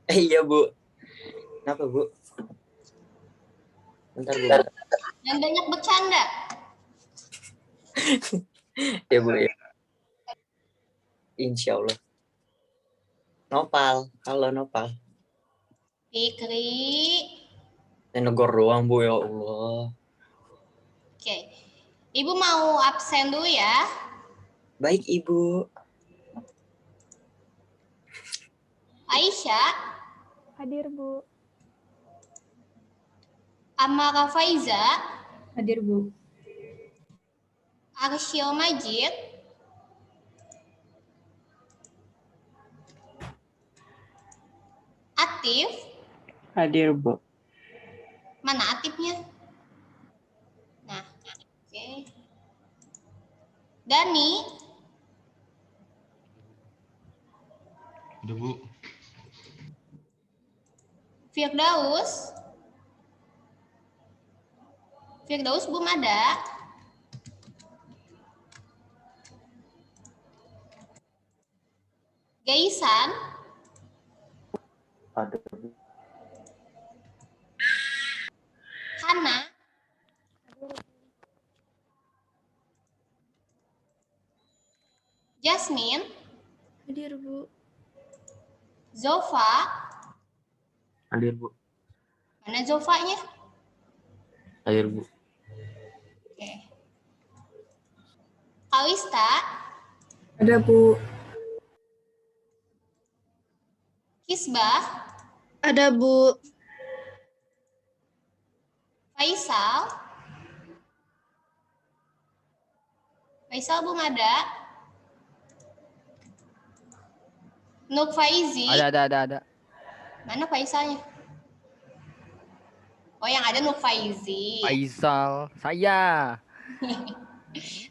Iya Bu. Kenapa Bu? Bentar Bu. Yang banyak bercanda. Ya Bu ya. Insya Allah. Nopal. Halo Nopal. Fikri. Negor doang Bu ya Allah. Oke. Ibu mau absen dulu ya. Baik Ibu. Aisyah. Hadir, Bu. Amara Faiza. Hadir, Bu. Arsyil Majid. Atif. Hadir, Bu. Mana Atifnya? Nah, oke. Dani. Udah Bu. Firdaus. Firdaus belum ada. Gaisan. Ada. Hana. Jasmine. Hadir, Bu. Zofa. Hadir Bu. Mana Zofanya? Hadir Bu. Oke. Kalista. Ada, Bu. Kisbah. Ada, Bu. Faisal. Faisal belum ada. Nuk Faizi. Ada. Mana Faisalnya? Oh, yang ada Nuk Faizi. Faisal, saya.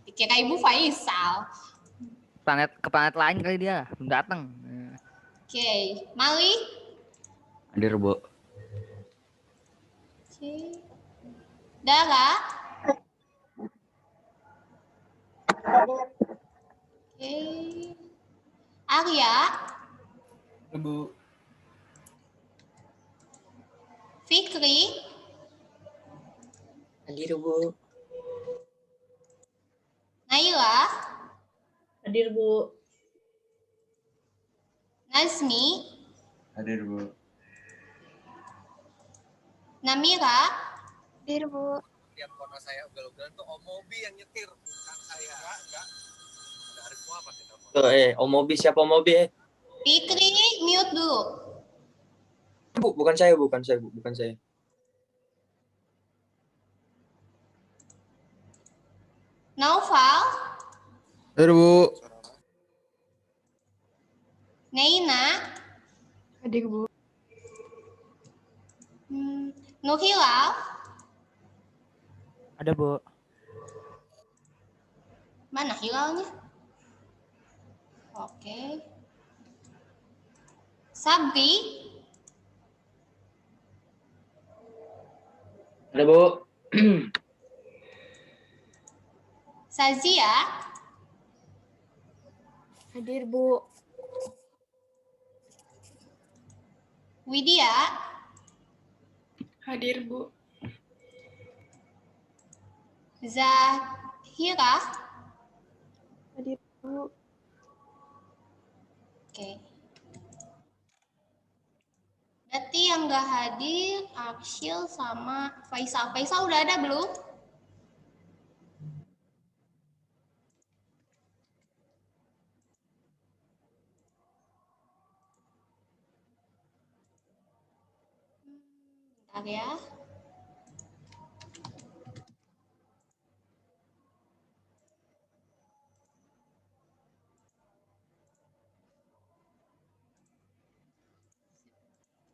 Dikira Ibu Faisal. Ke planet lain kali dia, belum datang. Oke. Mali. Hadir Bu. Oke. Dara. Oke. Arya. Bu. Fikri. Hadir Bu. Naila. Hadir, Bu. Nazmi. Hadir Bu. Namira. Hadir, Bu. Tiap kono saya ugal-ugalan tuh Om Mobi yang nyetir, bukan saya. Enggak. Ada Arif Muhammad di telepon. Tuh Om Mobi, siapa Om Mobi? Fikri, mute dulu. Bu, bukan saya Bu. Bukan saya. Naufal. Hadir Bu. Neina. Hadir, Bu. Nur Hilal. Ada, Bu. Mana hilalnya? Oke. Sabri. Ada Bu. Sazia. Hadir, Bu. Widya. Hadir, Bu. Zahira. Hadir, Bu. Oke. Berarti yang nggak hadir, Aksil sama Faisal. Faisal udah ada belum? Bentar ya.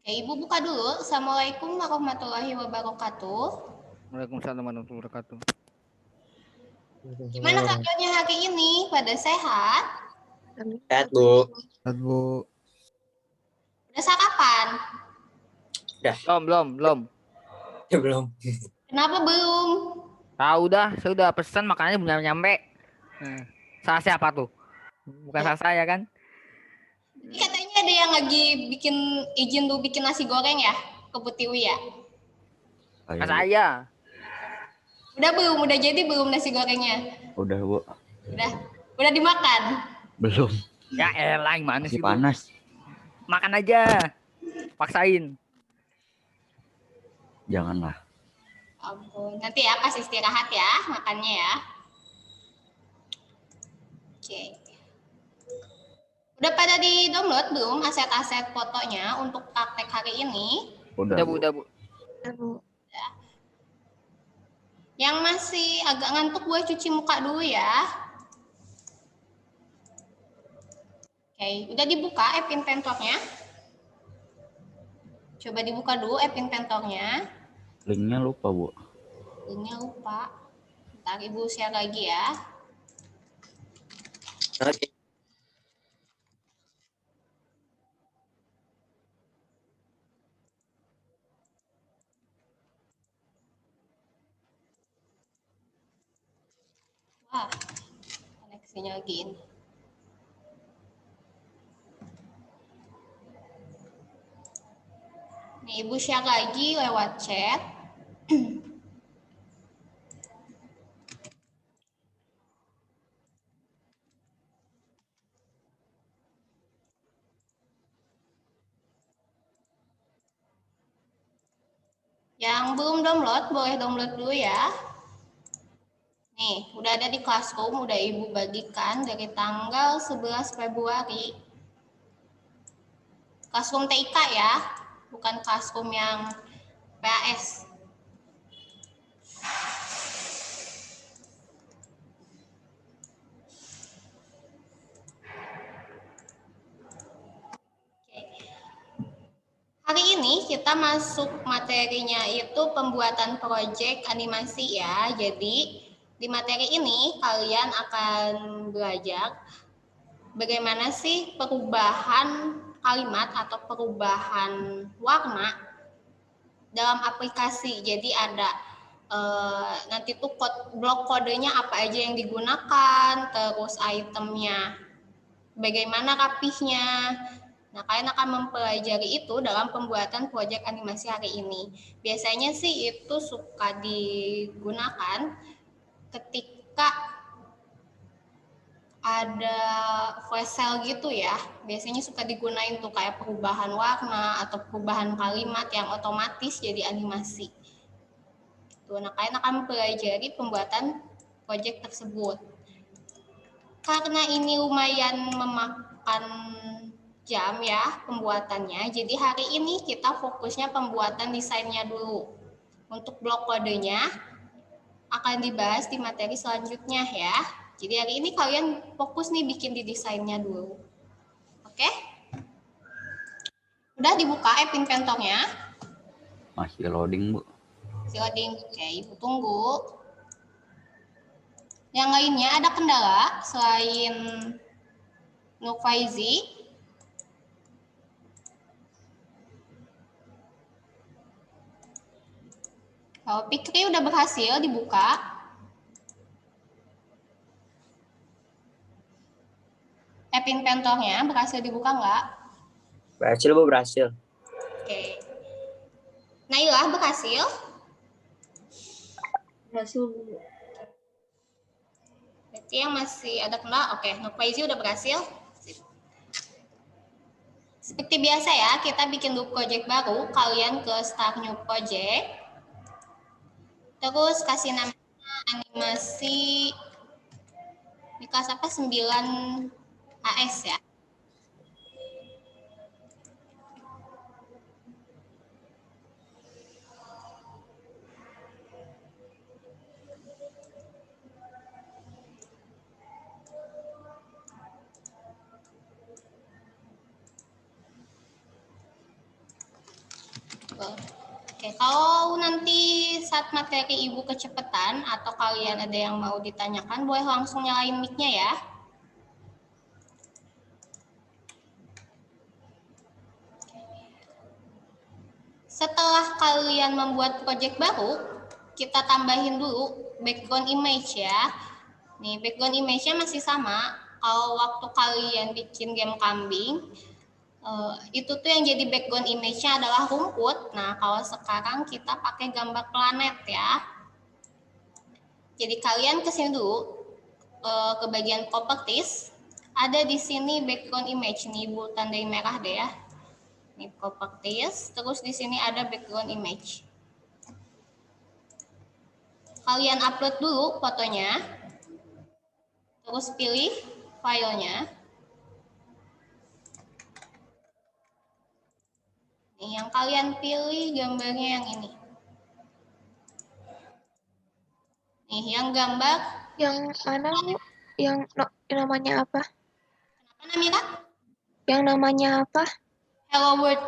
Oke, Ibu buka dulu. Assalamualaikum warahmatullahi wabarakatuh. Waalaikumsalam warahmatullahi wabarakatuh. Gimana kabarnya hari ini? Pada sehat? Sehat Bu. Hadir Bu. Udah sarapan? Belum. Ya belum. Kenapa belum? Tahu dah, saya udah pesan makanannya belum nyampe. Salah siapa tuh? Bukan salah saya kan? Ini katanya ada yang lagi izin dulu bikin nasi goreng ya ke Bu Tiwi ya? Mas saya. Udah belum? Udah jadi belum nasi gorengnya? Udah, Bu. Udah dimakan? Belum. Ya elah gimana Masih sih Bu? panas. Makan aja. Paksain. Janganlah. Ampun, nanti ya pas istirahat ya makannya ya. Oke. Udah pada di-download belum aset-aset fotonya untuk praktek hari ini? Udah Bu. Udah, Bu. Yang masih agak ngantuk boleh cuci muka dulu ya. Oke, udah dibuka app Inventornya? Coba dibuka dulu app Inventornya. Linknya lupa, Bu. Linknya lupa. Ntar Ibu share lagi ya. Oke. Wah, koneksinya lagi ini. Nih, Ibu share lagi lewat chat. Yang belum download, boleh download dulu ya. Nih, udah ada di Classroom, udah Ibu bagikan dari tanggal 11 Februari. Classroom TIK ya, bukan Classroom yang PAS. Hari ini kita masuk materinya itu pembuatan proyek animasi ya. Jadi di materi ini kalian akan belajar bagaimana sih perubahan kalimat atau perubahan warna dalam aplikasi. Jadi ada nanti tuh blok kodenya apa aja yang digunakan, terus itemnya bagaimana rapihnya. Nah, kalian akan mempelajari itu dalam pembuatan proyek animasi hari ini. Biasanya sih itu suka digunakan ketika ada flash sale gitu ya. Biasanya suka digunain tuh kayak perubahan warna atau perubahan kalimat yang otomatis jadi animasi. Tuh, nah kalian akan mempelajari pembuatan proyek tersebut. Karena ini lumayan memakan jam ya pembuatannya. Jadi hari ini kita fokusnya pembuatan desainnya dulu. Untuk blok kodenya akan dibahas di materi selanjutnya ya. Jadi hari ini kalian fokus nih bikin di desainnya dulu. Oke? Udah dibuka app Inventornya? Masih loading, Bu. Masih loading. Oke, Ibu tunggu. Yang lainnya ada kendala selain Nufaizi? Kalau Pikri udah berhasil dibuka. App Inventornya berhasil dibuka nggak? Berhasil, Bu, berhasil. Oke. Naila berhasil? Berhasil, Bu. Berarti yang masih ada kendala, oke. Nufaizi udah berhasil. Seperti biasa ya, kita bikin dulu project baru. Kalian ke Start New Project. Terus kasih nama animasi di kelas apa 9 AS ya. Oke, kalau nanti saat materi Ibu kecepatan atau kalian ada yang mau ditanyakan, boleh langsung nyalain mic-nya ya. Setelah kalian membuat project baru, kita tambahin dulu background image ya. Nih, background image-nya masih sama. Kalau waktu kalian bikin game kambing, Itu tuh yang jadi background image-nya adalah rumput. Nah, kalau sekarang kita pakai gambar planet ya. Jadi kalian kesini dulu ke bagian properties. Ada di sini background image nih, Bu, tandai merah deh ya. Ini properties, terus di sini ada background image. Kalian upload dulu fotonya. Terus pilih filenya. Nih, yang kalian pilih gambarnya yang ini. Nih, yang gambar. Yang mana, Bu? Yang namanya apa? Kenapa, Namira? Yang namanya apa? Hello World.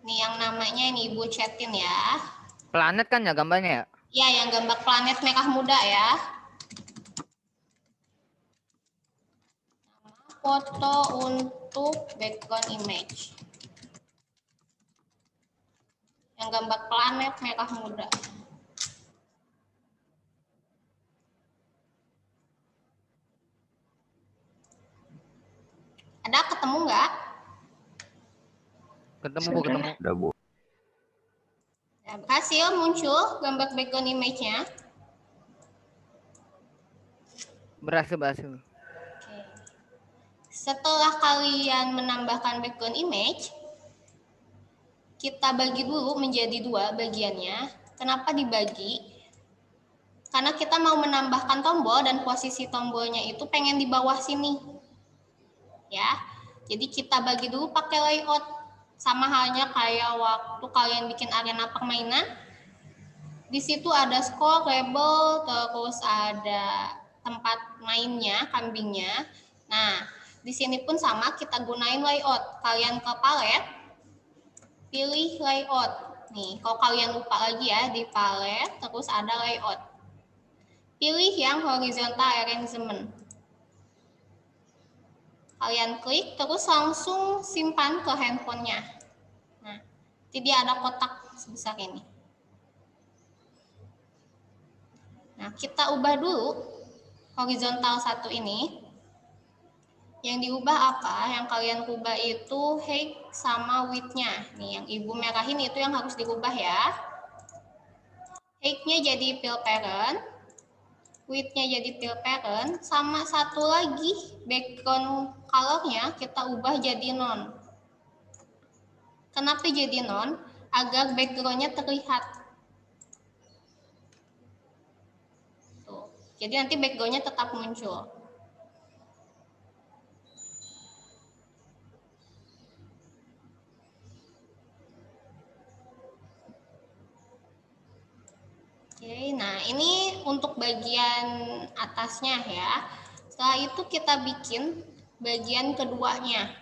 Nih, yang namanya ini Ibu chatin ya. Planet kan ya gambarnya ya? Ya, yang gambar planet merah muda ya. Foto untuk background image. Yang gambar planet merah muda. Ada ketemu nggak? Ketemu Bu, ketemu. Udah Bu. Ya, berhasil muncul gambar background image-nya. Berhasil, berhasil. Oke. Setelah kalian menambahkan background image, kita bagi dulu menjadi dua bagiannya. Kenapa dibagi? Karena kita mau menambahkan tombol dan posisi tombolnya itu pengen di bawah sini. Ya, jadi kita bagi dulu pakai layout. Sama halnya kayak waktu kalian bikin arena permainan. Di situ ada score, label, terus ada tempat mainnya, kambingnya. Nah, di sini pun sama, kita gunain layout. Kalian ke palet, pilih layout. Nih, kalau kalian lupa lagi ya, di palet, terus ada layout. Pilih yang horizontal arrangement. Kalian klik, terus langsung simpan ke handphonenya. Nah, jadi dia ada kotak sebesar ini. Nah, kita ubah dulu horizontal satu ini. Yang diubah apa? Yang kalian ubah itu height sama width-nya. Nih, yang Ibu merahin itu yang harus dirubah ya. Height-nya jadi fill parent. Width-nya jadi fill parent. Sama satu lagi, background color-nya kita ubah jadi non. Kenapa jadi non? Agar background-nya terlihat. Tuh. Jadi nanti background-nya tetap muncul. Oke, nah ini untuk bagian atasnya ya. Setelah itu kita bikin bagian keduanya.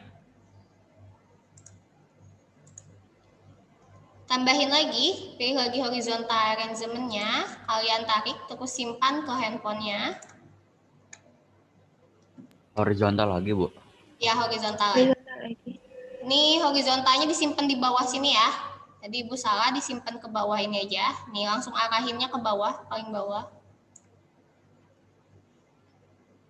Tambahin lagi, pilih lagi horizontal arrangement-nya, kalian tarik terus simpan ke handphonenya. Horizontal lagi Bu. Ya, horizontal lagi. Ini horizontalnya disimpan di bawah sini ya. Tadi Ibu salah, disimpan ke bawah ini aja. Nih langsung arahinnya ke bawah, paling bawah.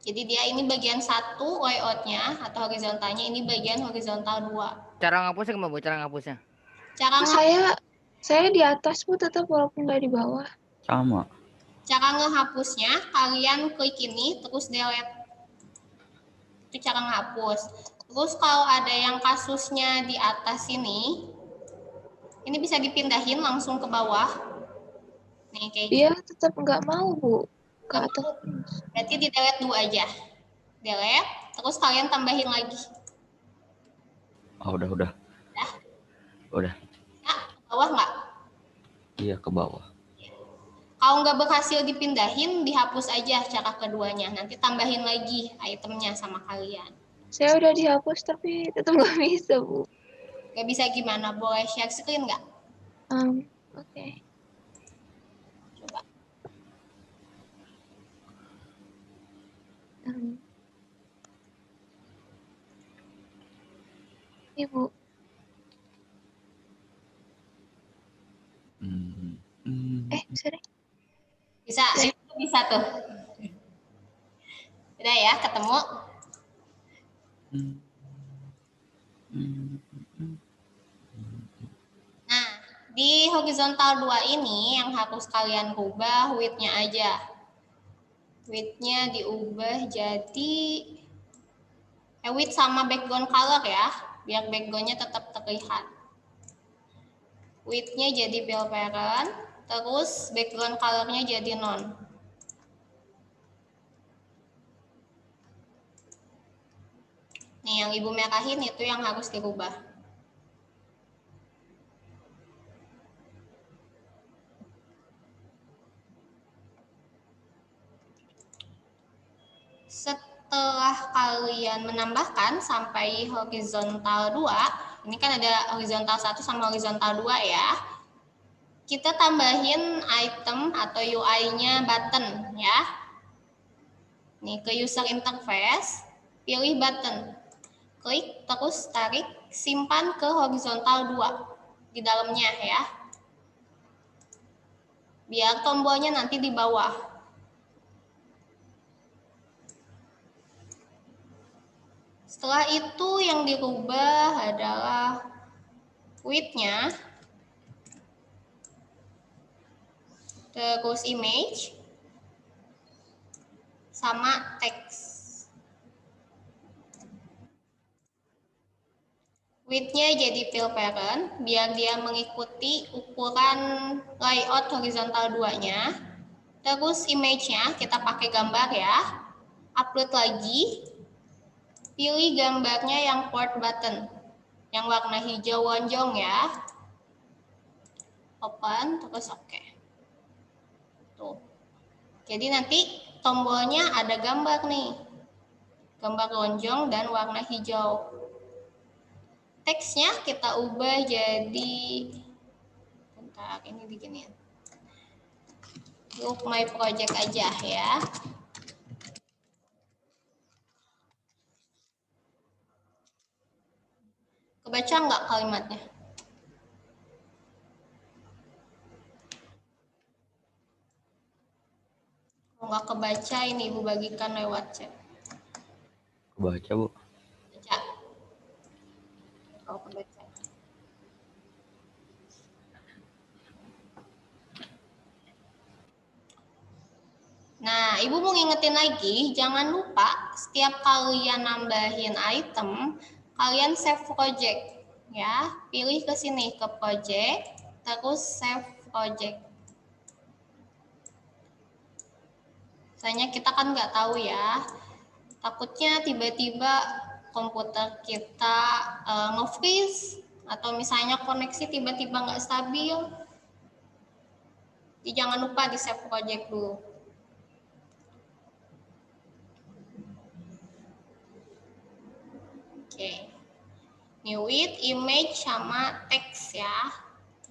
Jadi dia ini bagian 1 layout-nya atau horizontalnya, ini bagian horizontal 2. Cara ngapusnya gimana Bu? Cara ngapusnya? Cara Saya di atas, Bu, tetap walaupun nggak di bawah. Sama. Cara ngehapusnya, kalian klik ini, terus delete. Itu cara ngehapus. Terus kalau ada yang kasusnya di atas ini bisa dipindahin langsung ke bawah. Nih, kayak Dia tetap nggak mau, Bu. Ke atas. Berarti di delete dulu aja. Delete, terus kalian tambahin lagi. Oh, udah. Udah. Ya, ke bawah nggak? Iya, ke bawah. Kalau nggak berhasil dipindahin, dihapus aja cara keduanya. Nanti tambahin lagi itemnya sama kalian. Saya udah dihapus, tapi tetap nggak bisa, Bu. Nggak bisa gimana? Boleh share screen nggak? Oke. Coba. Ini, Bu. Bisa deh. Bisa, itu bisa tuh. Udah ya, ketemu. Nah, di horizontal 2 ini yang harus kalian rubah width-nya aja. Width-nya diubah jadi width sama background color ya, biar background-nya tetap terlihat. Width-nya jadi fill parent, terus background color-nya jadi none. Nih, yang Ibu merahin itu yang harus dirubah. Setelah kalian menambahkan sampai horizontal 2, ini kan ada horizontal 1 sama horizontal 2 ya. Kita tambahin item atau UI-nya button ya. Nih, ke user interface, pilih button. Klik, terus tarik, simpan ke horizontal 2 di dalamnya ya. Biar tombolnya nanti di bawah. Setelah itu yang dirubah adalah width-nya, terus image, sama teks. Width-nya jadi fill parent, biar dia mengikuti ukuran layout horizontal 2-nya. Terus image-nya kita pakai gambar ya. Upload lagi. Pilih gambarnya yang port button, yang warna hijau lonjong ya. Open, terus oke. Tuh. Jadi nanti tombolnya ada gambar nih. Gambar lonjong dan warna hijau. Teksnya kita ubah jadi, bentar, ini diginiin. Look my project aja ya. Kebaca nggak kalimatnya? Kalau nggak kebaca, ini Ibu bagikan lewat chat. Kebaca, Bu. Baca. Kalau kebaca. Nah, Ibu mau ngingetin lagi, jangan lupa setiap kalian nambahin item, kalian save project ya. Pilih ke sini ke project, terus save project. Soalnya kita kan nggak tahu ya, takutnya tiba-tiba komputer kita nge-freeze atau misalnya koneksi tiba-tiba nggak stabil. Jadi jangan lupa di save project dulu. Oke. New width, image, sama teks ya.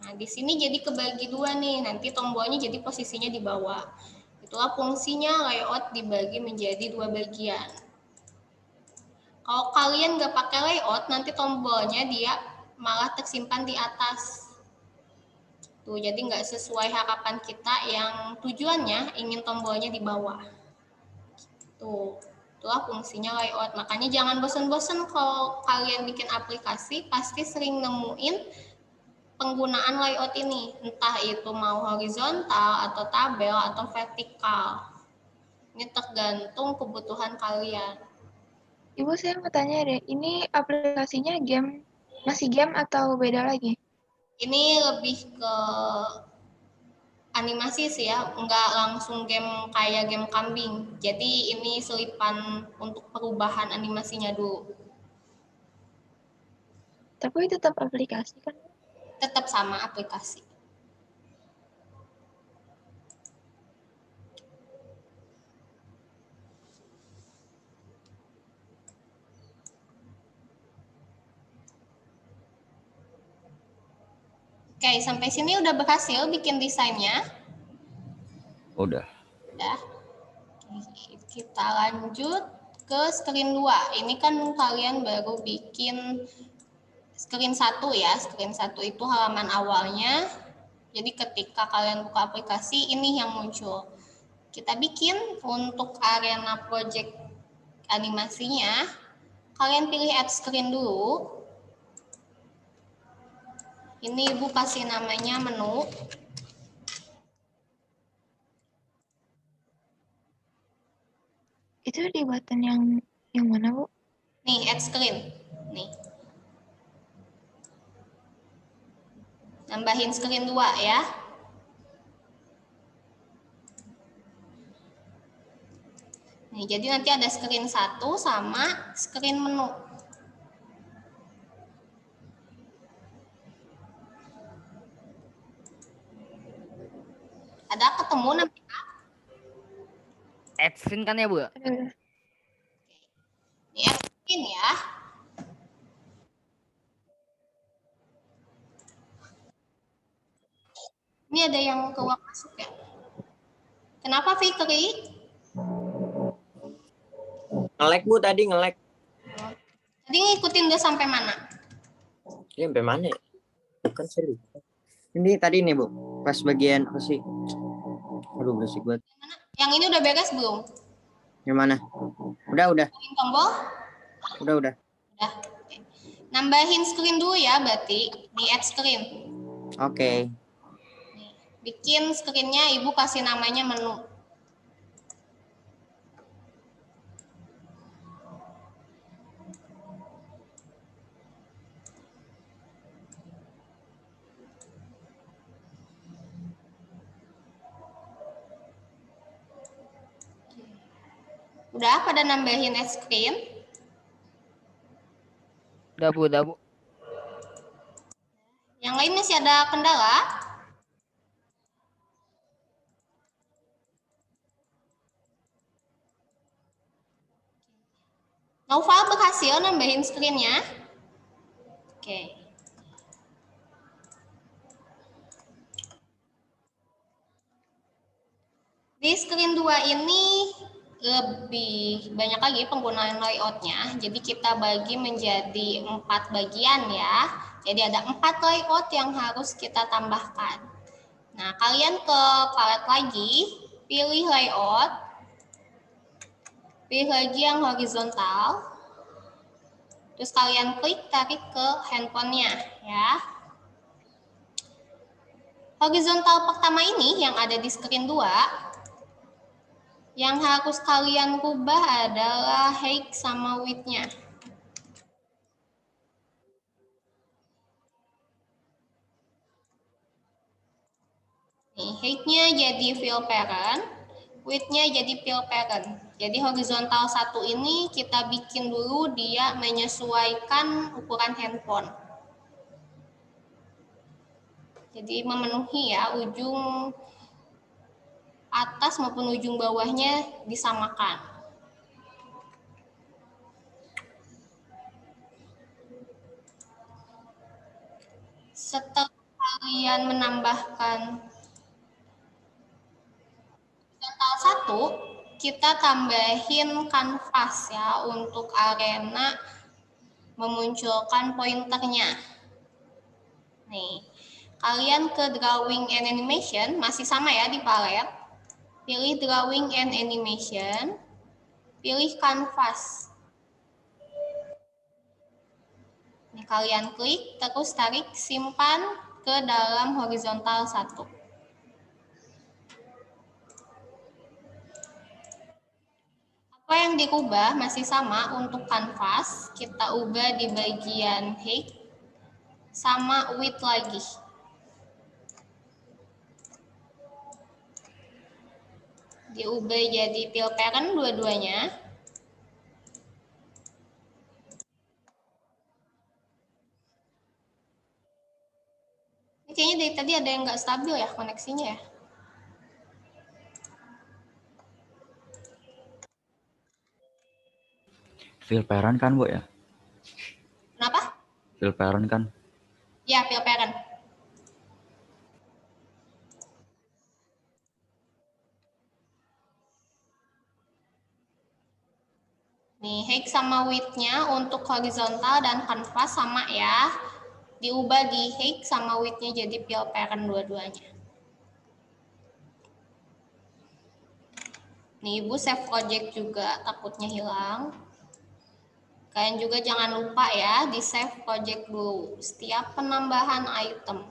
Nah, di sini jadi kebagi dua nih. Nanti tombolnya jadi posisinya di bawah. Itulah fungsinya layout dibagi menjadi dua bagian. Kalau kalian nggak pakai layout, nanti tombolnya dia malah tersimpan di atas. Tuh, jadi nggak sesuai harapan kita yang tujuannya ingin tombolnya di bawah. Tuh. Itulah fungsinya layout. Makanya jangan bosan-bosan kalau kalian bikin aplikasi, pasti sering nemuin penggunaan layout ini. Entah itu mau horizontal, atau tabel, atau vertikal. Ini tergantung kebutuhan kalian. Ibu, saya mau tanya deh, ini aplikasinya game, masih game atau beda lagi? Ini lebih ke animasi sih ya, nggak langsung game kayak game kambing. Jadi ini selipan untuk perubahan animasinya dulu. Tapi tetap aplikasi kan? Tetap sama aplikasi. Oke, sampai sini udah berhasil bikin desainnya? Udah. Udah. Oke, kita lanjut ke screen 2. Ini kan kalian baru bikin screen 1 ya. Screen 1 itu halaman awalnya. Jadi ketika kalian buka aplikasi, ini yang muncul. Kita bikin untuk arena project animasinya. Kalian pilih add screen dulu. Ini Ibu kasih namanya menu. Itu di button yang mana, Bu? Nih, add screen. Nih. Nambahin screen 2 ya. Nih, jadi nanti ada screen 1 sama screen menu. Ada ketemu nanti? Adsin kan ya Bu? Ada. Ini add screen ya. Ini ada yang keluar masuk ya. Kenapa Fikri? Nge-lag Bu tadi, nge-lag. Tadi ngikutin udah sampai mana? Ini sampai mana ya? Bukan serius. Ini tadi nih Bu, pas bagian apa sih? Aduh berisik banget. Yang ini udah beres belum? Yang mana? Udah. Nambahin tombol? Udah. Udah. Oke. Nambahin screen dulu ya berarti. Di add screen. Oke. Bikin screennya Ibu kasih namanya menu. Udah pada nambahin add screen? Udah Bu. Yang lain masih ada kendala? Naufal berhasil nambahin screen-nya? Oke. Di screen 2 ini lebih banyak lagi penggunaan layout-nya. Jadi kita bagi menjadi 4 bagian ya. Jadi ada 4 layout yang harus kita tambahkan. Nah, kalian ke palet lagi, pilih layout, pilih lagi yang horizontal, terus kalian klik tarik ke handphonenya ya. Horizontal pertama ini yang ada di screen 2, yang harus kalian rubah adalah height sama width-nya. Nih, height-nya jadi fill parent, width-nya jadi fill parent. Jadi horizontal 1 ini kita bikin dulu dia menyesuaikan ukuran handphone. Jadi memenuhi ya, ujung atas maupun ujung bawahnya disamakan. Setelah kalian menambahkan horizontal 1, kita tambahin kanvas ya untuk arena memunculkan pointernya. Nih, kalian ke drawing and animation, masih sama ya di palet. Pilih drawing and animation, pilih kanvas. Nih, kalian klik, terus tarik, simpan ke dalam horizontal 1. Apa yang diubah masih sama untuk kanvas, kita ubah di bagian height sama width lagi. Diubah jadi fill parent dua-duanya. Ini kayaknya dari tadi ada yang nggak stabil ya koneksinya ya. Fill parent kan Bu ya? Kenapa? Fill parent kan? Ya, fill parent. Nih, height sama width-nya untuk horizontal dan kanvas sama ya. Diubah di height sama width-nya jadi fill parent dua-duanya. Nih, Ibu save project juga takutnya hilang. Kalian juga jangan lupa ya di save project dulu setiap penambahan item.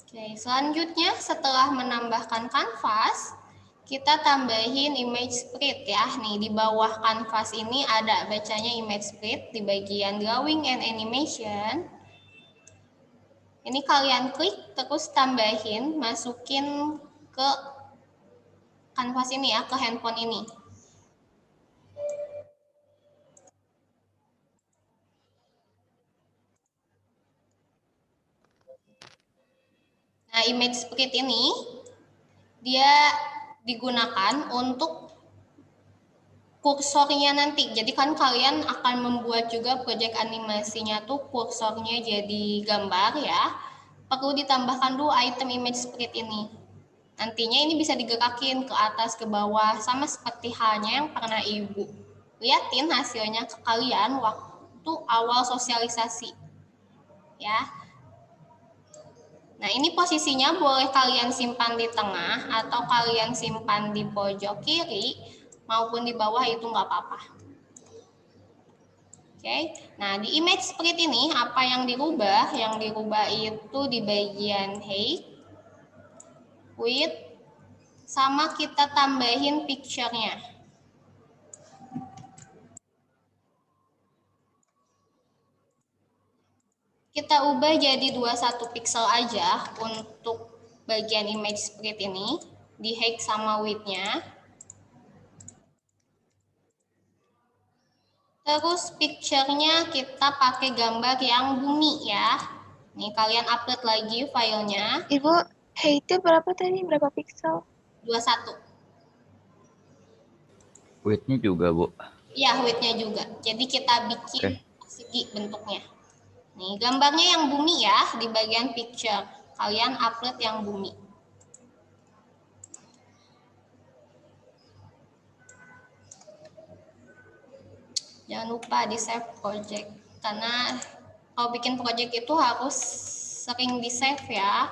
Oke, selanjutnya setelah menambahkan kanvas, kita tambahin image spread ya. Nih di bawah kanvas ini ada bacanya image spread di bagian drawing and animation. Ini kalian klik terus tambahin, masukin ke kanvas ini ya, ke handphone ini. Nah, image spread ini dia digunakan untuk kursornya nanti. Jadi kan kalian akan membuat juga proyek animasinya tuh kursornya jadi gambar ya. Perlu ditambahkan dulu item image spread ini. Nantinya ini bisa digerakin ke atas, ke bawah, sama seperti halnya yang pernah Ibu liatin hasilnya ke kalian waktu awal sosialisasi. Ya. Nah, ini posisinya boleh kalian simpan di tengah atau kalian simpan di pojok kiri maupun di bawah, itu nggak apa-apa. Oke, nah di image spread ini apa yang dirubah? Yang dirubah itu di bagian height, width, sama kita tambahin picture-nya. Kita ubah jadi 21 pixel aja untuk bagian image spread ini, di height sama width-nya. Terus picture-nya kita pakai gambar yang bumi ya. Nih kalian upload lagi filenya. Ibu, height-nya berapa tadi? Berapa pixel? 21. Width-nya juga, Bu. Iya, width-nya juga. Jadi kita bikin persegi bentuknya. Nih, gambarnya yang bumi ya, di bagian picture. Kalian upload yang bumi. Jangan lupa di save project. Karena kalau bikin project itu harus sering di save ya.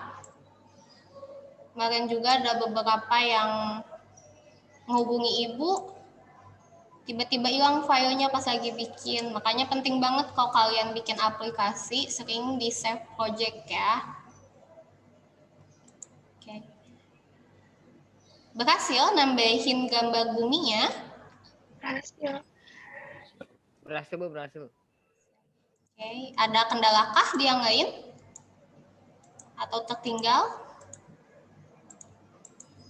Kemarin juga ada beberapa yang menghubungi Ibu, tiba-tiba hilang filenya pas lagi bikin. Makanya penting banget kalau kalian bikin aplikasi, sering di save project ya. Oke. Berhasil nambahin gambar buminya? Berhasil. Berhasil, Bu, berhasil. Oke. Ada kendalakah di yang lain? Atau tertinggal?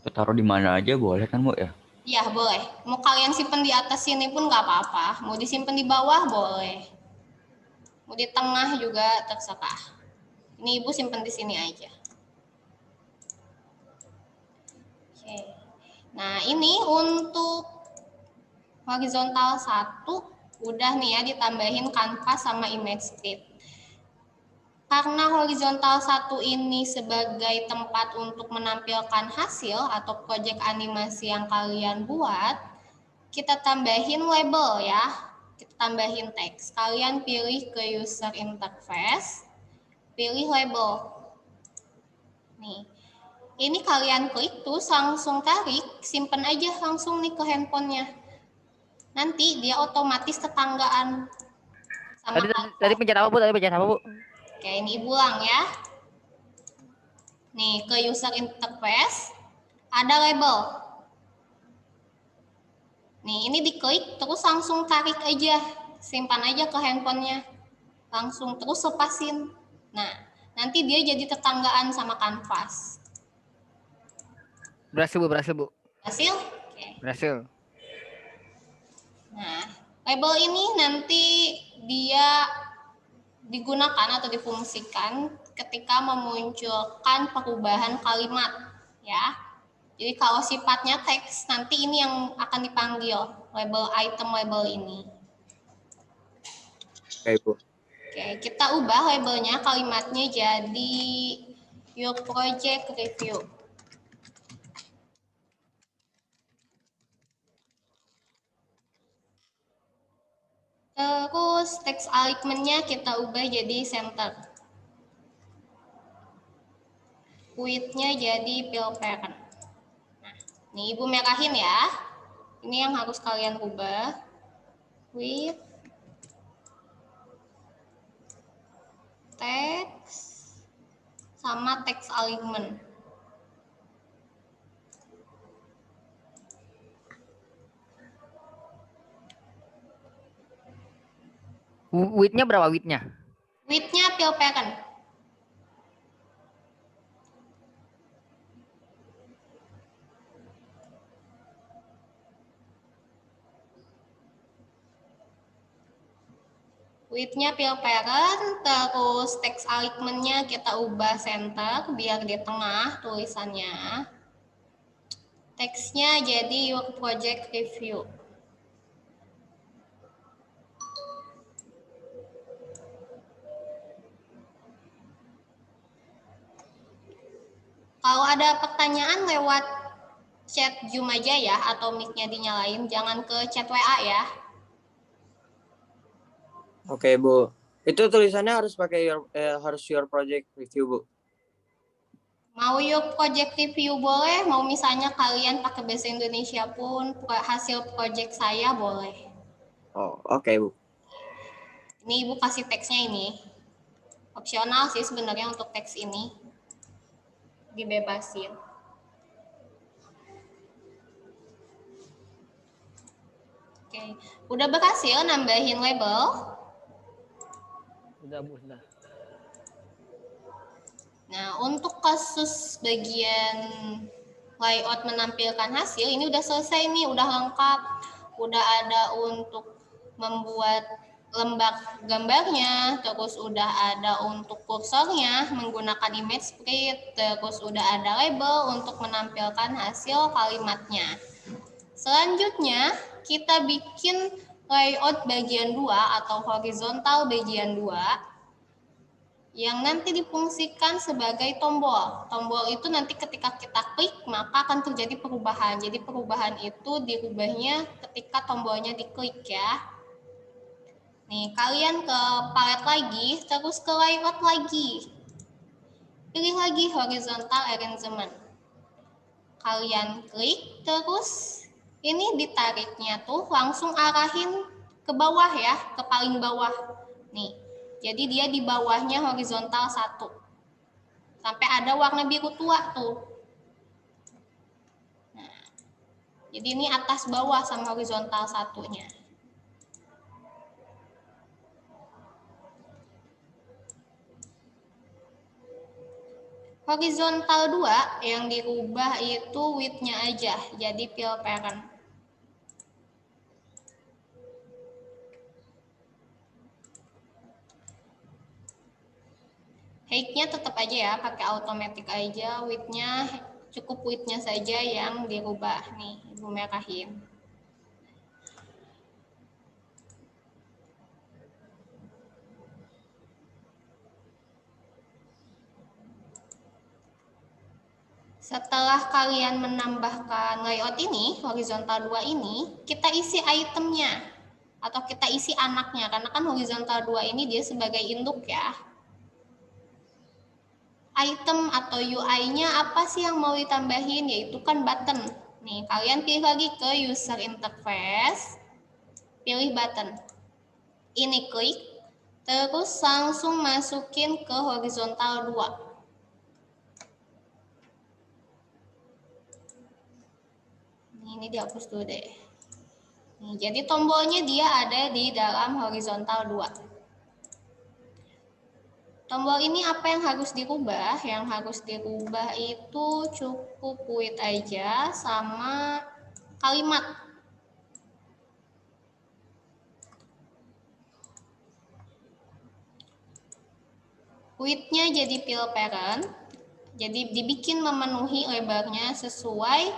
Taruh di mana aja boleh kan, Bu ya? Iya, boleh. Mau kalian simpen di atas sini pun nggak apa-apa. Mau disimpan di bawah, boleh. Mau di tengah juga terserah. Ini Ibu simpen di sini aja. Oke. Nah, ini untuk horizontal 1, udah nih ya ditambahin kanvas sama image spread. Karena horizontal 1 ini sebagai tempat untuk menampilkan hasil atau proyek animasi yang kalian buat, kita tambahin label ya. Kita tambahin teks. Kalian pilih ke user interface, pilih label. Nih, ini kalian klik terus langsung tarik, simpen aja langsung nih ke handphonenya. Nanti dia otomatis tetanggaan sama Tadi pencet apa, Bu? Tadi pencet apa, Bu? Oke, ini Ibu ulang ya. Nih, ke user interface ada label. Nih, ini diklik terus langsung tarik aja. Simpan aja ke handphonenya. Langsung terus lepasin. Nah, nanti dia jadi tetanggaan sama kanvas. Berhasil, Bu, berhasil, Bu. Hasil? Oke. Berhasil. Nah, label ini nanti dia digunakan atau difungsikan ketika memunculkan perubahan kalimat ya. Jadi kalau sifatnya teks, nanti ini yang akan dipanggil label item label ini. Oke, Bu. Oke, kita ubah labelnya, kalimatnya jadi your project review. Terus teks alignment-nya kita ubah jadi center. width-nya jadi fill parent. Nah, nih Ibu merahin ya. Ini yang harus kalian ubah. Width, text, sama text alignment. Width-nya berapa width-nya? Width-nya fill parent. Width-nya fill parent, terus text alignment-nya kita ubah center biar di tengah tulisannya. Text-nya jadi your project review. Kalau ada pertanyaan lewat chat Zoom aja ya, atau mic-nya dinyalain, jangan ke chat WA ya. Oke, Bu. Itu tulisannya harus pakai your project review, Bu. Mau your project review boleh, mau misalnya kalian pakai bahasa Indonesia pun hasil project saya boleh. Oh, oke, Bu. Ini Ibu kasih teksnya ini. Opsional sih sebenarnya untuk teks ini. Dibebasin. Oke, udah berhasil nambahin label. Sudah, Bu, sudah. Nah, untuk kasus bagian layout menampilkan hasil, ini udah selesai nih, udah lengkap. Udah ada untuk membuat lembar gambarnya, terus udah ada untuk kursornya menggunakan image spread, terus udah ada label untuk menampilkan hasil kalimatnya. Selanjutnya, kita bikin layout bagian 2 atau horizontal bagian 2 yang nanti difungsikan sebagai tombol. Tombol itu nanti ketika kita klik, maka akan terjadi perubahan. Jadi perubahan itu dirubahnya ketika tombolnya diklik ya. Nih, kalian ke palet lagi, terus ke layout lagi. Pilih lagi horizontal arrangement. Kalian klik, terus ini ditariknya tuh langsung arahin ke bawah ya, ke paling bawah. Nih, jadi dia di bawahnya horizontal 1. Sampai ada warna biru tua tuh. Nah, jadi ini atas bawah sama horizontal 1-nya. Horizontal 2 yang dirubah itu width-nya aja, jadi fill parent. Height-nya tetap aja ya, pakai automatic aja, width-nya cukup width-nya saja yang dirubah. Nih, Ibu merahin. Setelah kalian menambahkan layout ini, horizontal 2 ini, kita isi itemnya atau kita isi anaknya, karena kan horizontal 2 ini dia sebagai induk ya. Item atau UI-nya apa sih yang mau ditambahin? Yaitu kan button. Nih, kalian pilih lagi ke user interface, pilih button. Ini klik, terus langsung masukin ke horizontal 2. Ini dihapus dulu deh. Nih, jadi tombolnya dia ada di dalam horizontal 2. Tombol ini apa yang harus dirubah? Yang harus dirubah itu cukup width aja sama kalimat. Width-nya jadi fill parent. Jadi dibikin memenuhi lebarnya sesuai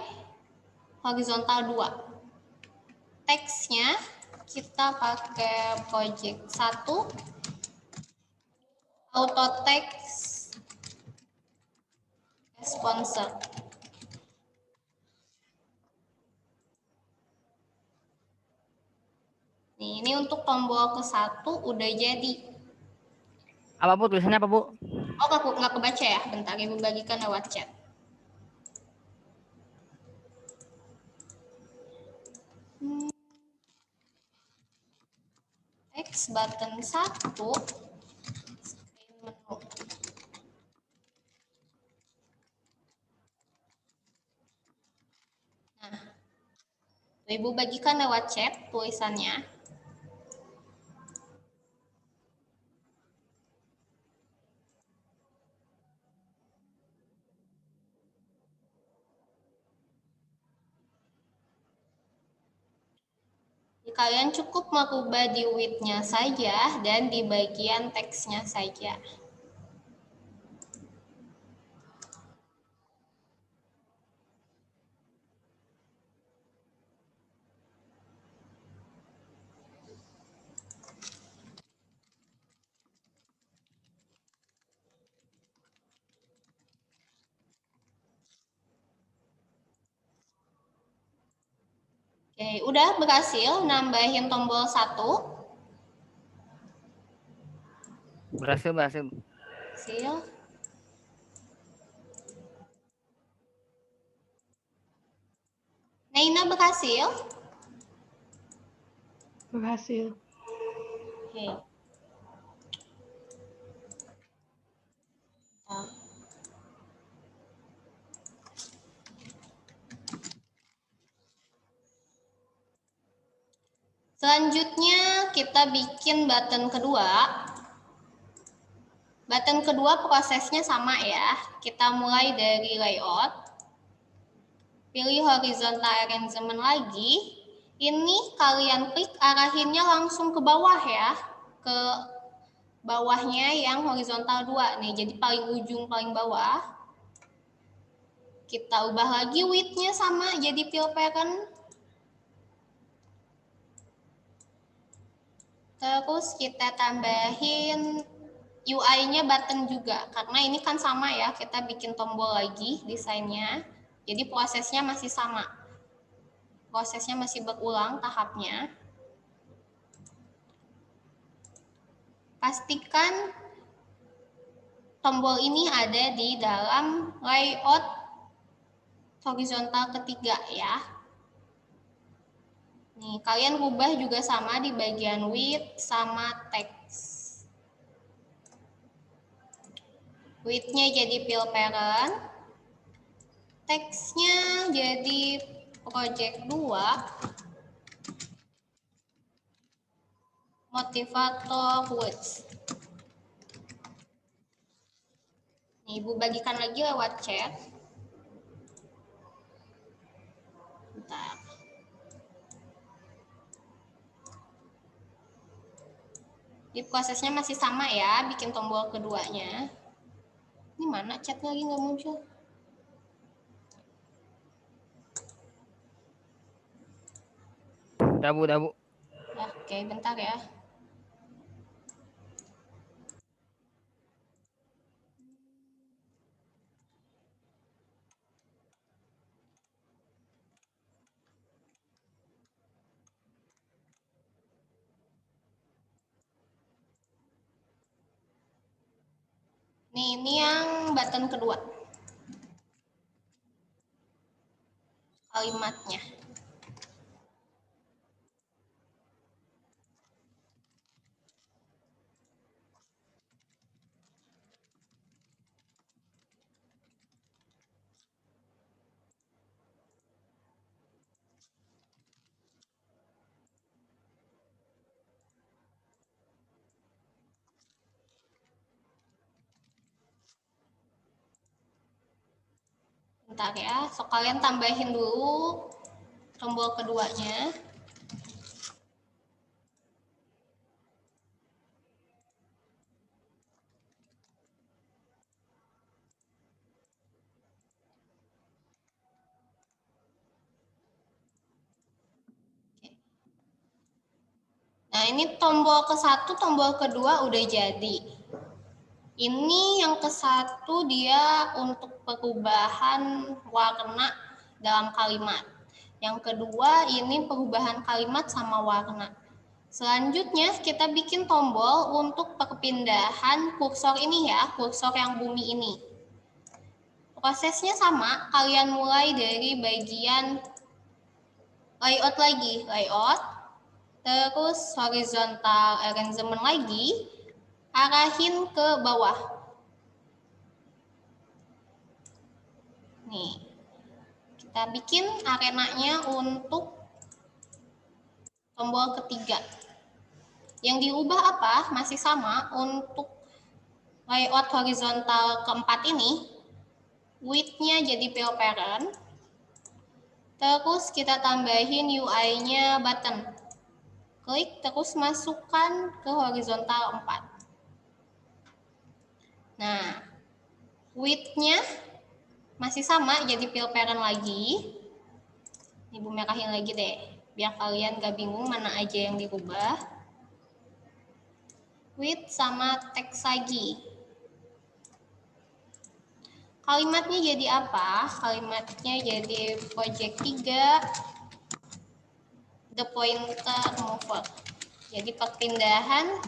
horizontal 2. Teksnya kita pakai project 1. Auto text sponsor. Nih, ini untuk tombol ke-1 udah jadi. Apa Bu? Tulisannya apa Bu? Oh, nggak kebaca ya? Bentar, Ibu bagikan lewat chat. X button 1, screen menu. Nah, Ibu bagikan lewat chat tulisannya. Kalian cukup merubah di width-nya saja dan di bagian teksnya saja. Oke, udah berhasil nambahin tombol 1. Berhasil. Berhasil. Naina berhasil? Berhasil. Oke. Selanjutnya kita bikin button kedua. Button kedua prosesnya sama ya. Kita mulai dari layout. Pilih horizontal arrangement lagi. Ini kalian klik arahinnya langsung ke bawah ya. Ke bawahnya yang horizontal 2 nih. Jadi paling ujung paling bawah. Kita ubah lagi width-nya sama jadi fill parent. Terus kita tambahin UI-nya button juga, karena ini kan sama ya, kita bikin tombol lagi desainnya. Jadi prosesnya masih sama. Prosesnya masih berulang tahapnya. Pastikan tombol ini ada di dalam layout horizontal ketiga ya. Nih, kalian rubah juga sama di bagian width sama text. Width-nya jadi fill parent. Text-nya jadi project 2. Motivator words. Nih, Ibu bagikan lagi lewat chat. Bentar. Di prosesnya masih sama ya, bikin tombol keduanya. Ini mana chat lagi nggak muncul? Udah Bu. Ya, oke, bentar ya. Nih, ini yang button kedua. Kalimatnya. Bentar ya, so kalian tambahin dulu tombol keduanya. Nah, ini tombol ke-1, tombol kedua udah jadi. Ini yang ke-1 dia untuk perubahan warna dalam kalimat. Yang kedua ini perubahan kalimat sama warna. Selanjutnya kita bikin tombol untuk perpindahan kursor ini ya, kursor yang bumi ini. Prosesnya sama, kalian mulai dari bagian layout lagi, layout, terus horizontal arrangement lagi, arahin ke bawah. Nih, kita bikin arenanya untuk tombol ketiga. Yang diubah apa? Masih sama untuk layout horizontal keempat ini, width-nya jadi fill parent, terus kita tambahin UI-nya button. Klik, terus masukkan ke horizontal 4. Nah, width-nya masih sama, jadi fill parent lagi. Ibu merahin lagi deh, biar kalian gak bingung mana aja yang dirubah. Width sama text lagi. Kalimatnya jadi apa? Kalimatnya jadi project 3, the pointer mover. Jadi perpindahan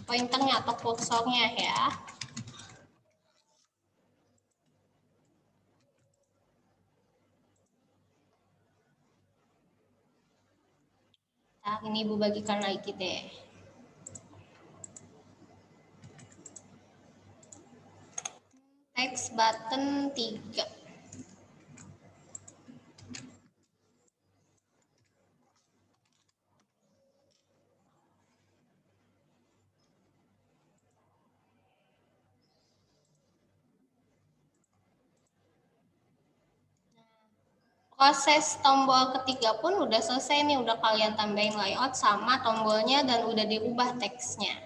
pointernya atau kursornya ya. Nah, ini Ibu bagikan lagi deh. Text button 3. Proses tombol ketiga pun udah selesai nih, udah kalian tambahin layout sama tombolnya dan udah dirubah teksnya.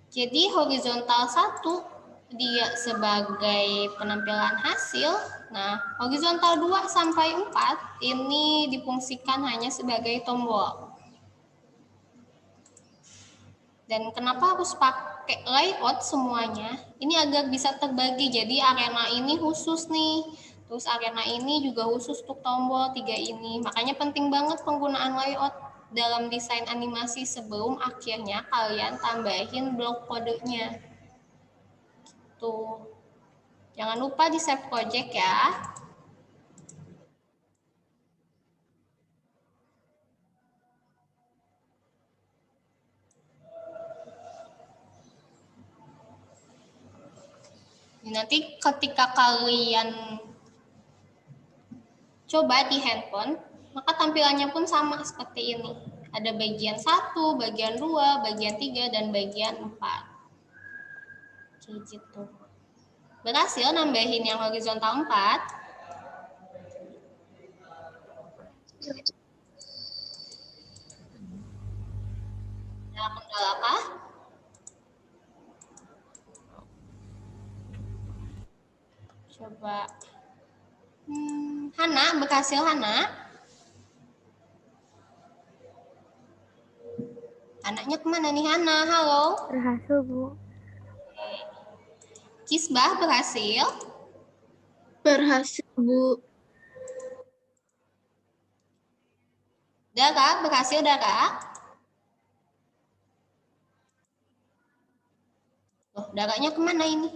Jadi horizontal 1 dia sebagai penampilan hasil. Nah, horizontal 2 sampai 4 ini difungsikan hanya sebagai tombol. Dan kenapa harus pakai layout semuanya? Ini agar bisa terbagi, jadi arena ini khusus nih. Terus arena ini juga khusus untuk tombol 3 ini. Makanya penting banget penggunaan layout dalam desain animasi sebelum akhirnya kalian tambahin blok kodenya. Tuh. Jangan lupa di save project ya. Nanti ketika kalian coba di handphone, maka tampilannya pun sama seperti ini. Ada bagian 1, bagian 2, bagian 3, dan bagian 4. Kayak gitu. Berhasil nambahin yang horizontal 4. Ada kendala apa? Coba. Hana, berhasil Hana? Anaknya kemana nih Hana? Halo? Berhasil, Bu. Kisbah berhasil? Berhasil, Bu. Dara, berhasil Dara? Loh, Daranya kemana ini?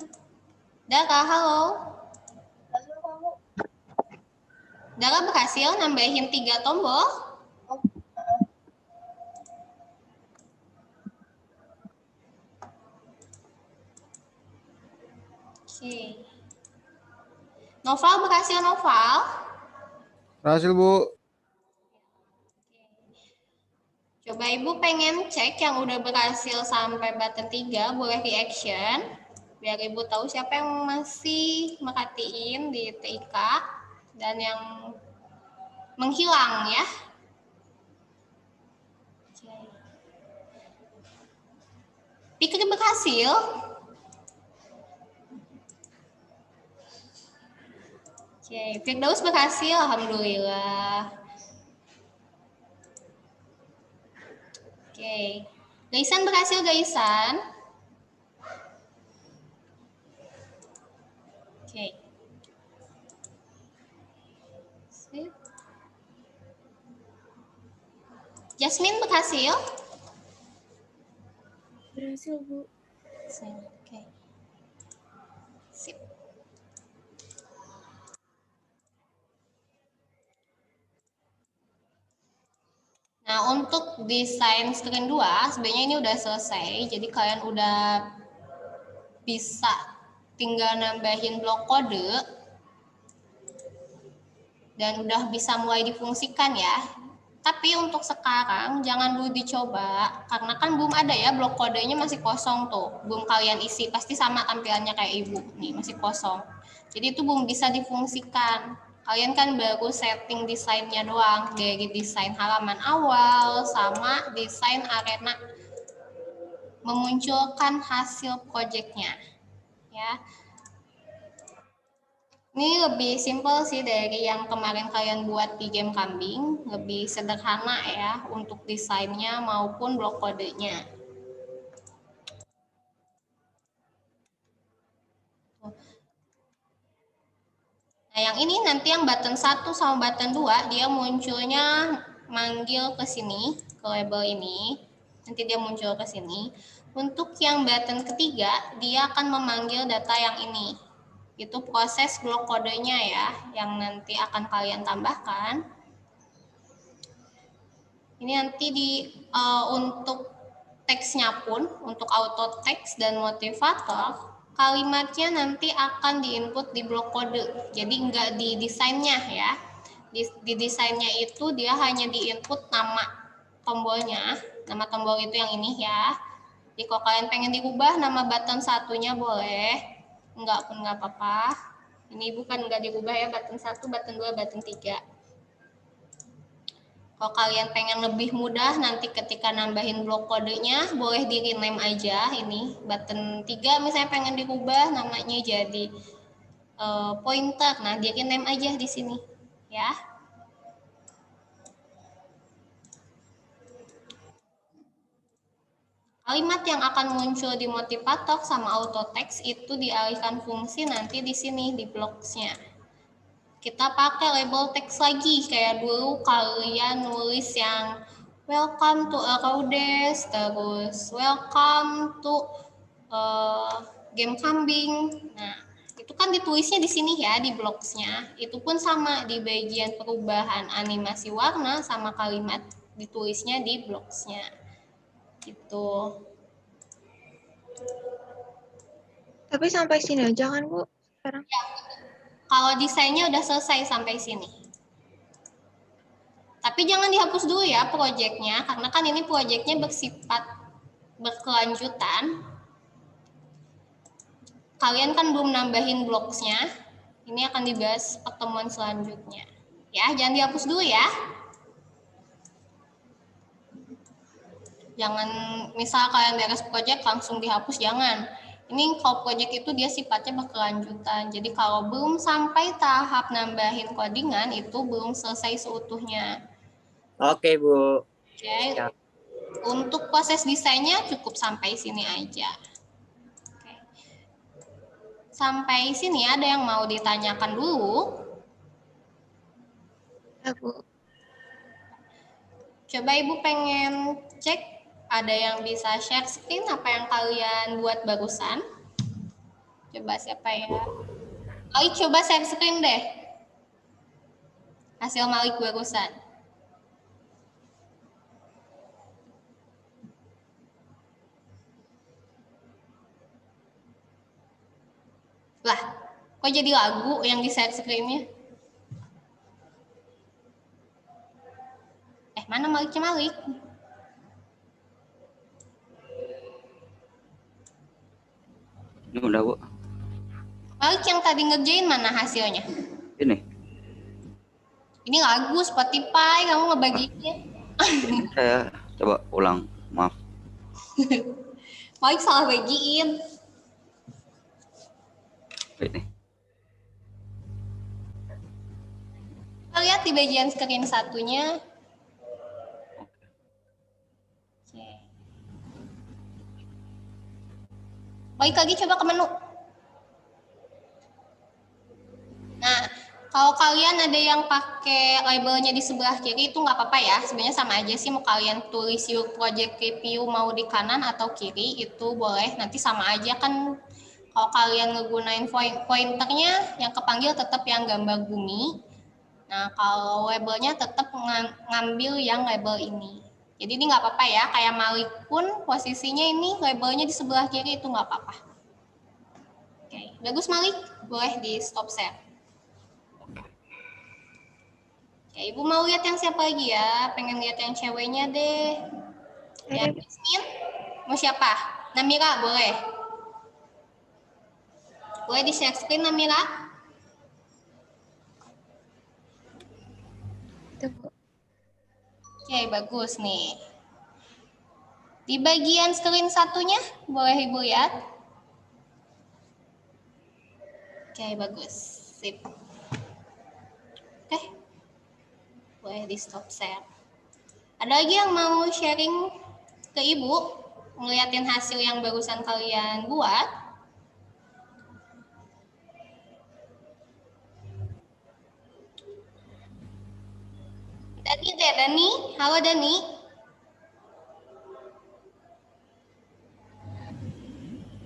Dara, halo? Dara berhasil nambahin 3 tombol? Oke. Noval berhasil Noval? Berhasil, Bu. Coba Ibu pengen cek yang udah berhasil sampai button 3, boleh reaction. Biar Ibu tahu siapa yang masih merhatiin di TIK dan yang menghilang ya. Pikir berhasil? Oke, Firdaus berhasil, alhamdulillah. Oke, Gaisan berhasil Gaisan? Oke. Sip. Jasmine berhasil? Berhasil, Bu. Oke. Sip. Nah, untuk desain screen 2, sebenarnya ini udah selesai. Jadi kalian udah bisa tinggal nambahin blok kode dan udah bisa mulai difungsikan ya. Tapi untuk sekarang jangan dulu dicoba karena kan belum ada ya, blok kodenya masih kosong tuh. Belum kalian isi, pasti sama tampilannya kayak ibu. Nih, masih kosong. Jadi itu belum bisa difungsikan. Kalian kan baru setting desainnya doang, dari desain halaman awal sama desain arena memunculkan hasil proyeknya. Ya. Ini lebih simpel sih dari yang kemarin kalian buat di game kambing, lebih sederhana ya untuk desainnya maupun blok kodenya. Nah, yang ini nanti yang button 1 sama button 2 dia munculnya manggil ke sini, ke label ini. Nanti dia muncul ke sini. Untuk yang button ketiga, dia akan memanggil data yang ini. Itu proses blok kodenya ya, yang nanti akan kalian tambahkan. Ini nanti untuk teksnya pun, untuk auto text dan motivator, kalimatnya nanti akan diinput di blok kode. Jadi enggak di desainnya ya. Di desainnya itu dia hanya diinput nama tombolnya. Nama tombol itu yang ini ya. Jadi kalau kalian pengen diubah nama button satunya boleh. Enggak pun enggak apa-apa. Ini bukan enggak diubah ya, button 1, button 2, button 3. Kalau kalian pengen lebih mudah nanti ketika nambahin blok kodenya boleh di rename aja. Ini button 3 misalnya pengen dirubah namanya jadi pointer. Nah, di rename aja di sini ya. Kalimat yang akan muncul di motivator sama auto text itu dialihkan fungsi nanti di sini di blocks-nya. Kita pakai label teks lagi kayak dulu kalian nulis yang welcome to Rhodes, terus welcome to game kambing. Nah, itu kan ditulisnya di sini ya di blocks-nya. Itu pun sama di bagian perubahan animasi warna sama kalimat ditulisnya di blocks-nya. Gitu. Tapi sampai sini aja kan, Bu? Sekarang. Ya, kalau desainnya udah selesai sampai sini. Tapi jangan dihapus dulu ya proyeknya, karena kan ini proyeknya bersifat berkelanjutan. Kalian kan belum nambahin blocks-nya. Ini akan dibahas pertemuan selanjutnya. Ya, jangan dihapus dulu ya. Jangan misal kalian beres proyek langsung dihapus, jangan. Ini kalau proyek itu dia sifatnya berkelanjutan. Jadi kalau belum sampai tahap nambahin codingan itu belum selesai seutuhnya. Oke, Bu. Oke. Untuk proses desainnya cukup sampai sini aja. Oke. Sampai sini ada yang mau ditanyakan dulu? Ya, Bu. Coba Ibu pengen cek ada yang bisa share screen apa yang kalian buat barusan? Coba siapa ya? Malik coba share screen deh. Hasil Malik barusan. Lah, kok jadi lagu yang di share screen-nya? Mana Maliknya Malik? Ini udah, Bu. Malik yang tadi ngerjain mana hasilnya? Ini. Ini lagu Spotify, kamu ngebagiinnya. Saya coba ulang, maaf. Malik salah bagiin. Ini. Kita lihat di bagian screen satunya. Oke. Balik lagi coba ke menu. Nah, Kalau kalian ada yang pakai labelnya di sebelah kiri itu nggak apa-apa ya. Sebenarnya sama aja sih mau kalian tulis your project review mau di kanan atau kiri itu boleh. Nanti sama aja kan kalau kalian ngegunain pointernya yang kepanggil tetap yang gambar bumi. Nah kalau labelnya tetap ngambil yang label ini. Jadi ini nggak apa-apa ya. Kayak Malik pun posisinya ini labelnya di sebelah kiri itu nggak apa-apa. Oke, bagus Malik. Boleh di stop share. Ya, Ibu mau lihat yang siapa lagi ya? Pengen lihat yang ceweknya deh. Ya, Yasmin. Mau siapa? Namira, boleh. Boleh di share screen, Namira? Itu, Bu. Oke, bagus nih. Di bagian screen satunya, boleh Ibu lihat? Oke, bagus. Sip. Oke. Boleh di stop share. Ada lagi yang mau sharing ke Ibu? Ngeliatin hasil yang barusan kalian buat? Tadi deh, Dani. Halo, Dani.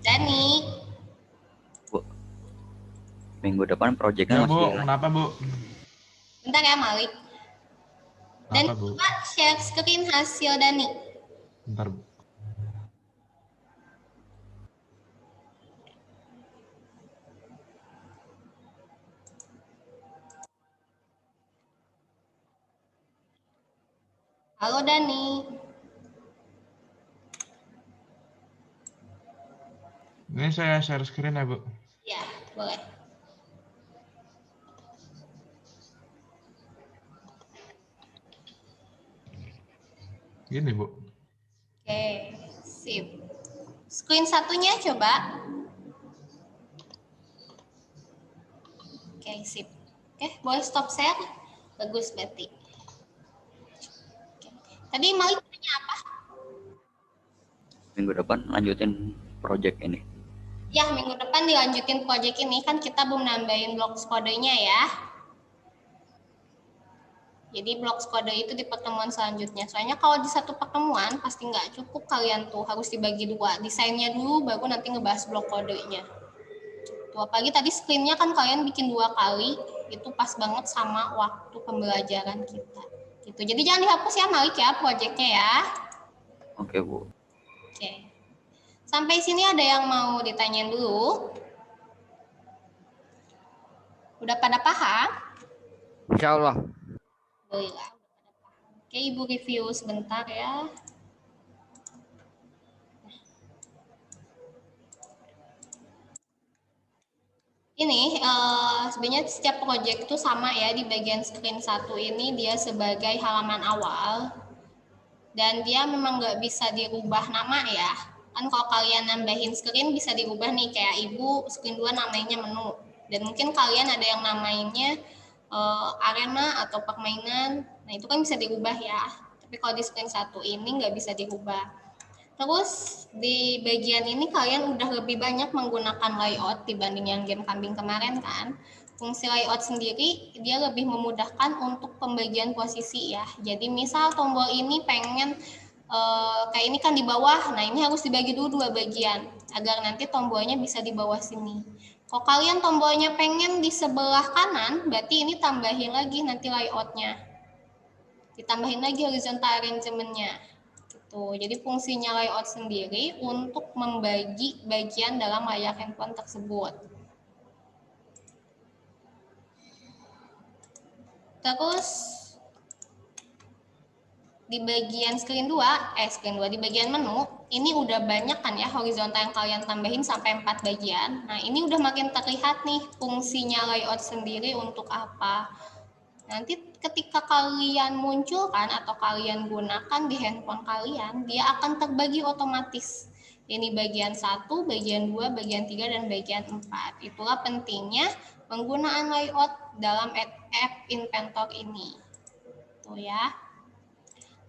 Dani. Bu. Minggu depan proyeknya Ya Bu, masih kenapa Bu? Bentar ya, Malik. Dan Apa Bu? coba share screen hasil Dani. Bentar Bu. Halo, Dani. Ini saya share screen ya Bu. Ya, boleh. Gini Bu. Oke, sip. Screen satunya coba. Oke, sip. Oke, boleh stop share. Bagus, berarti. Oke. Tadi Malik tanya apa? minggu depan lanjutin proyek ini. Ya, minggu depan dilanjutin proyek ini. Kan kita belum nambahin blok kodenya ya. Jadi blok kode itu di pertemuan selanjutnya. Soalnya kalau di satu pertemuan pasti nggak cukup kalian tuh harus dibagi dua. Desainnya dulu baru nanti ngebahas blok kodenya. Tuh, apalagi tadi screen-nya kan kalian bikin 2 kali. Itu pas banget sama waktu pembelajaran kita. Gitu. Jadi jangan dihapus ya Malik ya proyeknya ya. Oke Bu. Oke. Sampai sini ada yang mau ditanyain dulu? Udah pada paham? Insya Allah. Alhamdulillah. Oke, Ibu review sebentar ya. Ini sebenarnya setiap proyek itu sama ya, di bagian screen 1 ini dia sebagai halaman awal dan dia memang nggak bisa dirubah nama ya. Kan kalau kalian nambahin screen bisa dirubah nih, kayak Ibu screen 2 namanya menu dan mungkin kalian ada yang namanya arena atau permainan. Nah itu kan bisa dirubah ya, tapi kalau di screen 1 ini nggak bisa dirubah. Terus di bagian ini kalian udah lebih banyak menggunakan layout dibanding yang game kambing kemarin kan. Fungsi layout sendiri dia lebih memudahkan untuk pembagian posisi ya. Jadi misal tombol ini pengen kayak ini kan di bawah, nah ini harus dibagi dulu 2 bagian agar nanti tombolnya bisa di bawah sini. Kalau kalian tombolnya pengen di sebelah kanan, berarti ini tambahin lagi nanti layoutnya. Ditambahin lagi horizontal arrangement-nya. Jadi fungsinya layout sendiri untuk membagi bagian dalam layar handphone tersebut. Terus di bagian screen 2, di bagian menu, ini udah banyak kan ya horizontal yang kalian tambahin sampai 4 bagian. Nah ini udah makin terlihat nih fungsinya layout sendiri untuk apa. Nanti ketika kalian munculkan atau kalian gunakan di handphone kalian, dia akan terbagi otomatis. Ini bagian 1, bagian 2, bagian 3, dan bagian 4. Itulah pentingnya penggunaan layout dalam app Inventor ini. Tuh ya.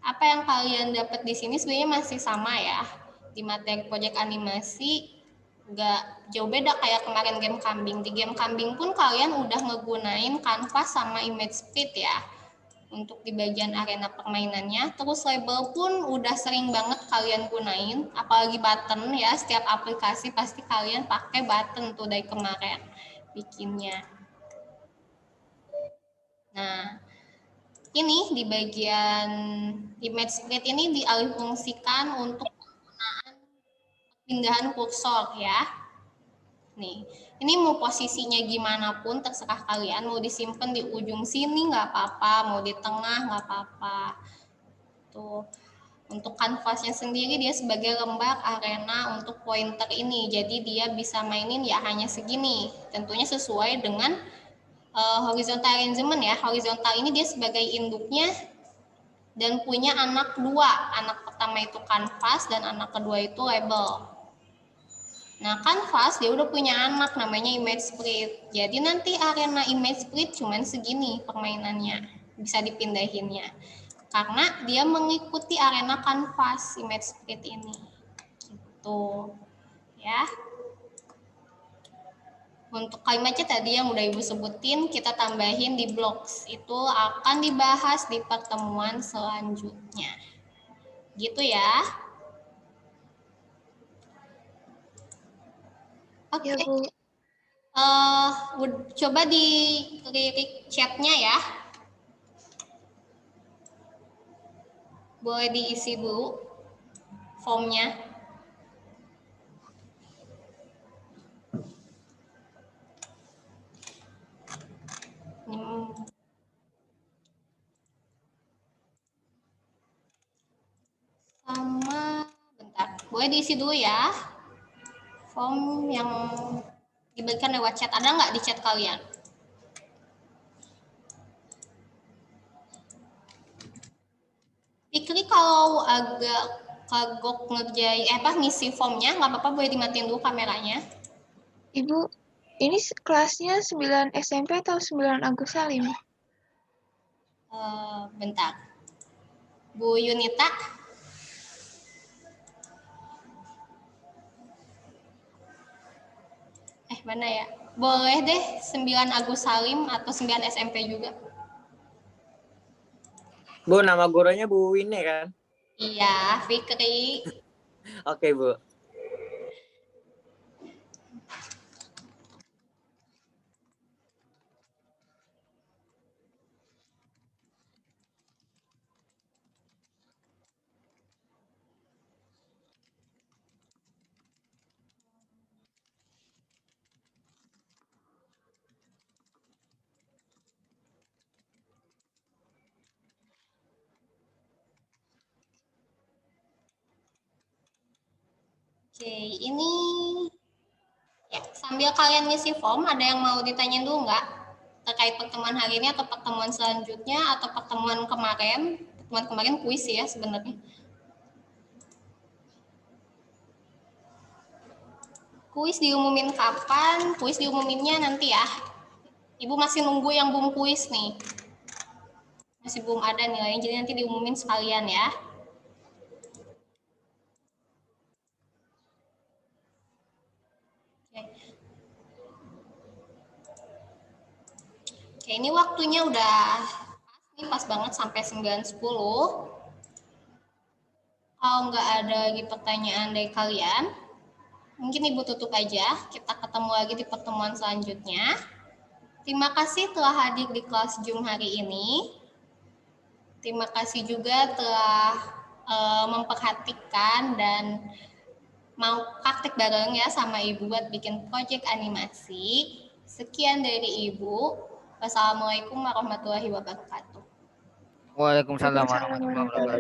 Apa yang kalian dapat di sini sebenarnya masih sama ya. Di materi proyek animasi, nggak jauh beda kayak kemarin game kambing. Di game kambing pun kalian udah ngegunain kanvas sama image split ya untuk di bagian arena permainannya. Terus label pun udah sering banget kalian gunain, apalagi button ya. Setiap aplikasi pasti kalian pakai button tuh dari kemarin bikinnya. Nah, ini di bagian image split ini dialihfungsikan untuk penggunaan pindahan kursor ya. Nih, ini mau posisinya gimana pun terserah kalian, mau disimpan di ujung sini nggak apa-apa, mau di tengah nggak apa-apa. Tuh, untuk kanvasnya sendiri dia sebagai lembar arena untuk pointer ini, jadi dia bisa mainin ya hanya segini, tentunya sesuai dengan horizontal arrangement ya. Horizontal ini dia sebagai induknya dan punya anak dua, anak pertama itu kanvas dan anak kedua itu label. Nah, kanvas dia udah punya anak namanya image split. Jadi nanti arena image split cuman segini permainannya, bisa dipindahinnya. Karena dia mengikuti arena kanvas image split ini. Gitu. Ya. Untuk kalimatnya tadi yang udah Ibu sebutin, kita tambahin di blocks. Itu akan dibahas di pertemuan selanjutnya. Gitu ya. Oke. Ya, Bu. Coba dilirik chatnya ya. Boleh diisi dulu formnya. Sama, bentar. Boleh diisi dulu ya. Form yang diberikan lewat chat. Ada nggak di chat kalian? Fikri kalau agak kagok ngerjain, ngisi formnya, nggak apa-apa, boleh dimatiin dulu kameranya. Ibu, ini kelasnya 9 SMP atau 9 Agus Salim? Bentar. Bu Yunita. Mana ya? Boleh deh 9 Agus Salim atau 9 SMP juga. Bu, nama gurunya Bu Wine kan? Iya, Fikri. Oke, Bu. Oke, ini ya, sambil kalian ngisi form, ada yang mau ditanyain dulu nggak? Terkait pertemuan hari ini atau pertemuan selanjutnya atau pertemuan kemarin? Pertemuan kemarin kuis ya sebenarnya. Kuis diumumin kapan? Kuis diumuminnya nanti ya. Ibu masih nunggu yang belum kuis nih. Masih belum ada nilainya, jadi nanti diumumin sekalian ya. Oke, ini waktunya udah pas banget sampai 9.10. Kalau nggak ada lagi pertanyaan dari kalian, mungkin Ibu tutup aja. Kita ketemu lagi di pertemuan selanjutnya. Terima kasih telah hadir di kelas Zoom hari ini. Terima kasih juga telah memperhatikan dan mau praktek bareng ya sama Ibu buat bikin proyek animasi. Sekian dari Ibu. Wassalamualaikum warahmatullahi wabarakatuh. Waalaikumsalam warahmatullahi wabarakatuh.